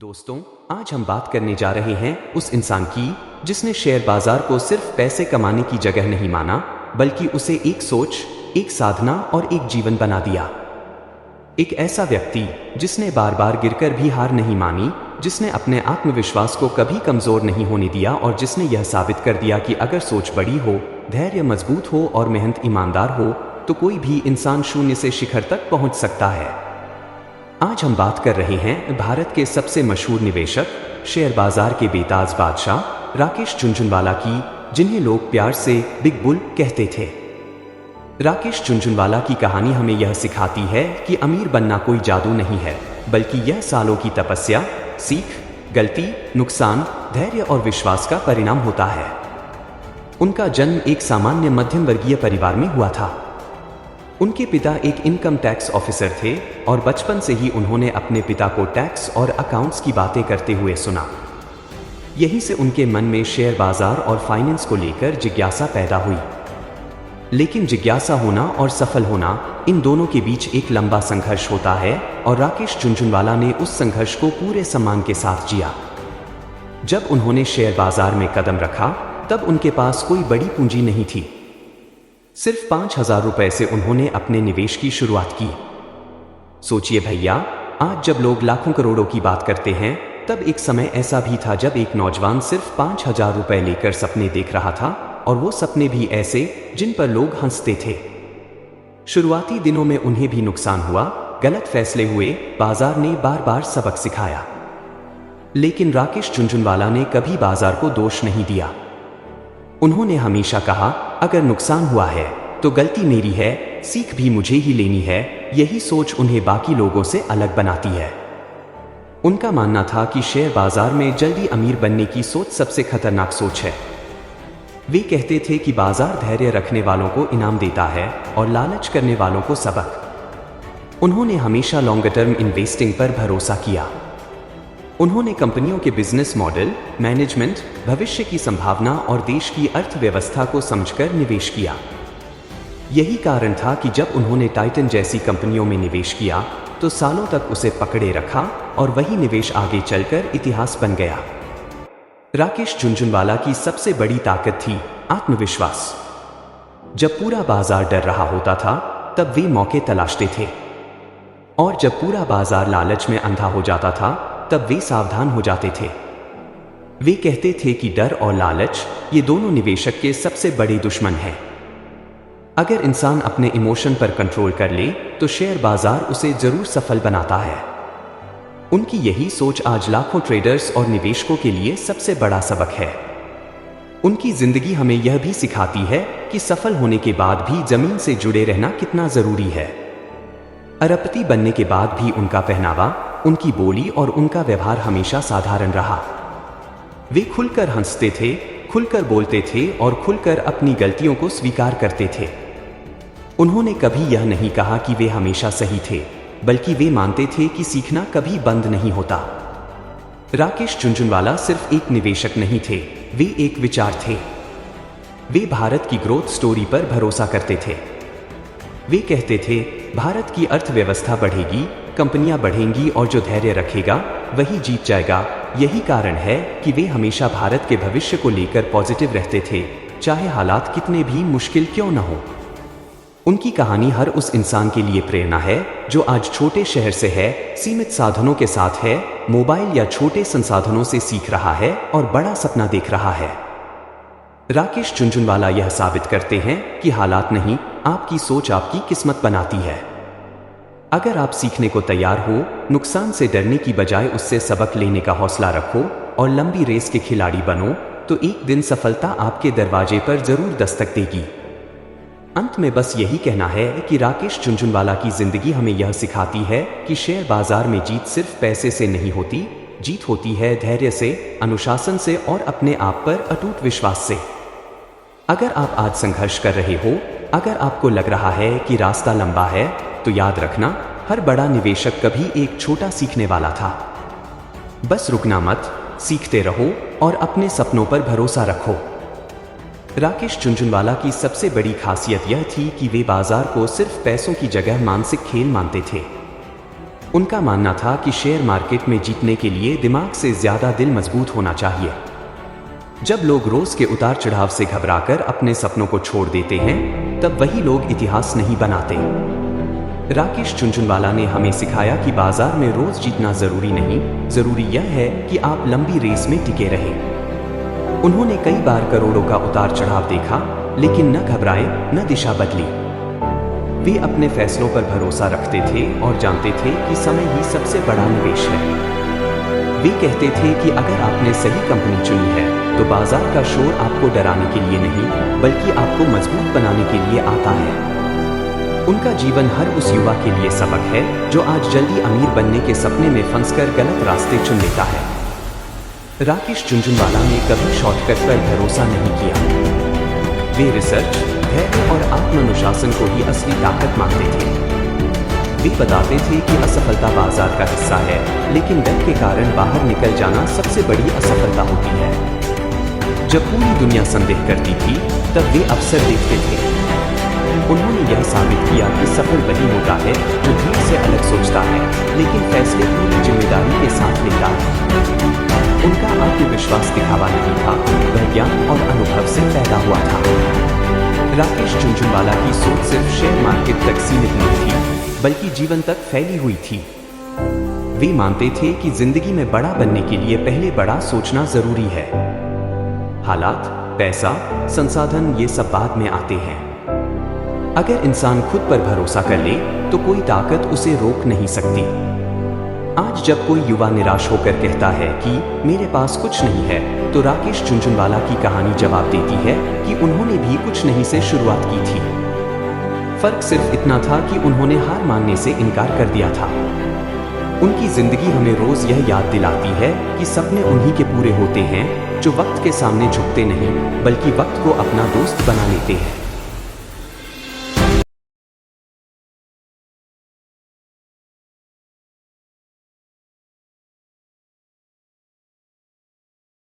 दोस्तों, आज हम बात करने जा रहे हैं उस इंसान की जिसने शेयर बाजार को सिर्फ पैसे कमाने की जगह नहीं माना, बल्कि उसे एक सोच, एक साधना और एक जीवन बना दिया। एक ऐसा व्यक्ति जिसने बार बार गिरकर भी हार नहीं मानी, जिसने अपने आत्मविश्वास को कभी कमजोर नहीं होने दिया और जिसने यह साबित कर दिया कि अगर सोच बड़ी हो, धैर्य मजबूत हो और मेहनत ईमानदार हो, तो कोई भी इंसान शून्य से शिखर तक पहुंच सकता है। आज हम बात कर रहे हैं भारत के सबसे मशहूर निवेशक, शेयर बाजार के बेताज बादशाह राकेश झुनझुनवाला की, जिन्हें लोग प्यार से बिग बुल कहते थे। राकेश झुनझुनवाला की कहानी हमें यह सिखाती है कि अमीर बनना कोई जादू नहीं है, बल्कि यह सालों की तपस्या, सीख, गलती, नुकसान, धैर्य और विश्वास का परिणाम होता है। उनका जन्म एक सामान्य मध्यम वर्गीय परिवार में हुआ था। उनके पिता एक इनकम टैक्स ऑफिसर थे और बचपन से ही उन्होंने अपने पिता को टैक्स और अकाउंट्स की बातें करते हुए सुना। यहीं से उनके मन में शेयर बाजार और फाइनेंस को लेकर जिज्ञासा पैदा हुई। लेकिन जिज्ञासा होना और सफल होना, इन दोनों के बीच एक लंबा संघर्ष होता है और राकेश झुनझुनवाला ने उस संघर्ष को पूरे सम्मान के साथ जिया। जब उन्होंने शेयर बाजार में कदम रखा, तब उनके पास कोई बड़ी पूंजी नहीं थी। सिर्फ 5,000 रुपए से उन्होंने अपने निवेश की शुरुआत की। सोचिए भैया, आज जब लोग लाखों करोड़ों की बात करते हैं, तब एक समय ऐसा भी था जब एक नौजवान सिर्फ 5,000 रुपए लेकर सपने देख रहा था, और वो सपने भी ऐसे जिन पर लोग हंसते थे। शुरुआती दिनों में उन्हें भी नुकसान हुआ, गलत फैसले हुए, बाजार ने बार बार सबक सिखाया। लेकिन राकेश झुनझुनवाला ने कभी बाजार को दोष नहीं दिया। उन्होंने हमेशा कहा, अगर नुकसान हुआ है तो गलती मेरी है, सीख भी मुझे ही लेनी है। यही सोच उन्हें बाकी लोगों से अलग बनाती है। उनका मानना था कि शेयर बाजार में जल्दी अमीर बनने की सोच सबसे खतरनाक सोच है। वे कहते थे कि बाजार धैर्य रखने वालों को इनाम देता है और लालच करने वालों को सबक। उन्होंने हमेशा लॉन्ग टर्म इन्वेस्टिंग पर भरोसा किया। उन्होंने कंपनियों के बिजनेस मॉडल, मैनेजमेंट, भविष्य की संभावना और देश की अर्थव्यवस्था को समझकर निवेश किया। यही कारण था कि जब उन्होंने टाइटन जैसी कंपनियों में निवेश किया, तो सालों तक उसे पकड़े रखा और वही निवेश आगे चलकर इतिहास बन गया। राकेश झुनझुनवाला की सबसे बड़ी ताकत थी आत्मविश्वास। जब पूरा बाजार डर रहा होता था, तब वे मौके तलाशते थे, और जब पूरा बाजार लालच में अंधा हो जाता था, तब वे सावधान हो जाते थे। वे कहते थे कि डर और लालच, ये दोनों निवेशक के सबसे बड़े दुश्मन हैं। अगर इंसान अपने इमोशन पर कंट्रोल कर ले, तो शेयर बाजार उसे जरूर सफल बनाता है। उनकी यही सोच आज लाखों ट्रेडर्स और निवेशकों के लिए सबसे बड़ा सबक है। उनकी जिंदगी हमें यह भी सिखाती है कि सफल होने के बाद भी जमीन से जुड़े रहना कितना जरूरी है। अरबपति बनने के बाद भी उनका पहनावा, उनकी बोली और उनका व्यवहार हमेशा साधारण रहा। वे खुलकर हंसते थे, खुलकर बोलते थे और खुलकर अपनी गलतियों को स्वीकार करते थे। उन्होंने कभी यह नहीं कहा कि वे हमेशा सही थे, बल्कि वे मानते थे कि सीखना कभी बंद नहीं होता। राकेश झुनझुनवाला सिर्फ एक निवेशक नहीं थे, वे एक विचार थे। वे भारत की ग्रोथ स्टोरी पर भरोसा करते थे। वे कहते थे, भारत की अर्थव्यवस्था बढ़ेगी, कंपनियां बढ़ेंगी और जो धैर्य रखेगा वही जीत जाएगा। यही कारण है कि वे हमेशा भारत के भविष्य को लेकर पॉजिटिव रहते थे, चाहे हालात कितने भी मुश्किल क्यों न हो। उनकी कहानी हर उस इंसान के लिए प्रेरणा है जो आज छोटे शहर से है, सीमित साधनों के साथ है, मोबाइल या छोटे संसाधनों से सीख रहा है और बड़ा सपना देख रहा है। राकेश झुनझुनवाला यह साबित करते हैं कि हालात नहीं, आपकी सोच आपकी किस्मत बनाती है। अगर आप सीखने को तैयार हो, नुकसान से डरने की बजाय उससे सबक लेने का हौसला रखो और लंबी रेस के खिलाड़ी बनो, तो एक दिन सफलता आपके दरवाजे पर जरूर दस्तक देगी। अंत में बस यही कहना है कि राकेश झुनझुनवाला की जिंदगी हमें यह सिखाती है कि शेयर बाजार में जीत सिर्फ पैसे से नहीं होती, जीत होती है धैर्य से, अनुशासन से और अपने आप पर अटूट विश्वास से। अगर आप आज संघर्ष कर रहे हो, अगर आपको लग रहा है कि रास्ता लंबा है, तो याद रखना, हर बड़ा निवेशक कभी एक छोटा सीखने वाला था। बस रुकना मत, सीखते रहो और अपने सपनों पर भरोसा रखो। राकेश झुनझुनवाला की सबसे बड़ी खासियत यह थी कि वे बाजार को सिर्फ पैसों की जगह मानसिक खेल मानते थे। उनका मानना था कि शेयर मार्केट में जीतने के लिए दिमाग से ज्यादा दिल मजबूत होना चाहिए। जब लोग रोज के उतार चढ़ाव से घबराकर अपने सपनों को छोड़ देते हैं, तब वही लोग इतिहास नहीं बनाते। राकेश झुनझुनवाला ने हमें सिखाया कि बाजार में रोज जीतना जरूरी नहीं, जरूरी यह है कि आप लंबी रेस में टिके रहें। उन्होंने कई बार करोड़ों का उतार चढ़ाव देखा, लेकिन न घबराए, न दिशा बदली। वे अपने फैसलों पर भरोसा रखते थे और जानते थे कि समय ही सबसे बड़ा निवेश है। वे कहते थे कि अगर आपने सही कंपनी चुनी है, तो बाजार का शोर आपको डराने के लिए नहीं, बल्कि आपको मजबूत बनाने के लिए आता है। उनका जीवन हर उस युवा के लिए सबक है जो आज जल्दी अमीर बनने के सपने में फंसकर गलत रास्ते चुन लेता है। राकेश झुनझुनवाला ने कभी शॉर्टकट पर भरोसा नहीं किया। वे रिसर्च, धैर्य और आत्मानुशासन को ही असली ताकत मानते थे। वे बताते थे कि असफलता बाजार का हिस्सा है, लेकिन डर के कारण बाहर निकल जाना सबसे बड़ी असफलता होती है। जब पूरी दुनिया संदेह करती थी, तब वे अवसर देखते थे। उन्होंने यह साबित किया कि सफल वही होता है जो भीड़ से अलग सोचता है, लेकिन फैसले पूरी जिम्मेदारी के साथ लेता है। उनका आत्मविश्वास दिखावा नहीं था, वह ज्ञान और अनुभव से पैदा हुआ था। राकेश झुनझुनवाला की सोच सिर्फ शेयर मार्केट तक सीमित नहीं थी, बल्कि जीवन तक फैली हुई थी। वे मानते थे कि जिंदगी में बड़ा बनने के लिए पहले बड़ा सोचना जरूरी है। हालात, पैसा, संसाधन ये सब बाद में आते हैं। अगर इंसान खुद पर भरोसा कर ले, तो कोई ताकत उसे रोक नहीं सकती। आज जब कोई युवा निराश होकर कहता है कि मेरे पास कुछ नहीं है, तो राकेश झुनझुनवाला की कहानी जवाब देती है कि उन्होंने भी कुछ नहीं से शुरुआत की थी। फर्क सिर्फ इतना था कि उन्होंने हार मानने से इनकार कर दिया था। उनकी जिंदगी हमें रोज यह याद दिलाती है कि सपने उन्हीं के पूरे होते हैं जो वक्त के सामने झुकते नहीं, बल्कि वक्त को अपना दोस्त बना लेते हैं।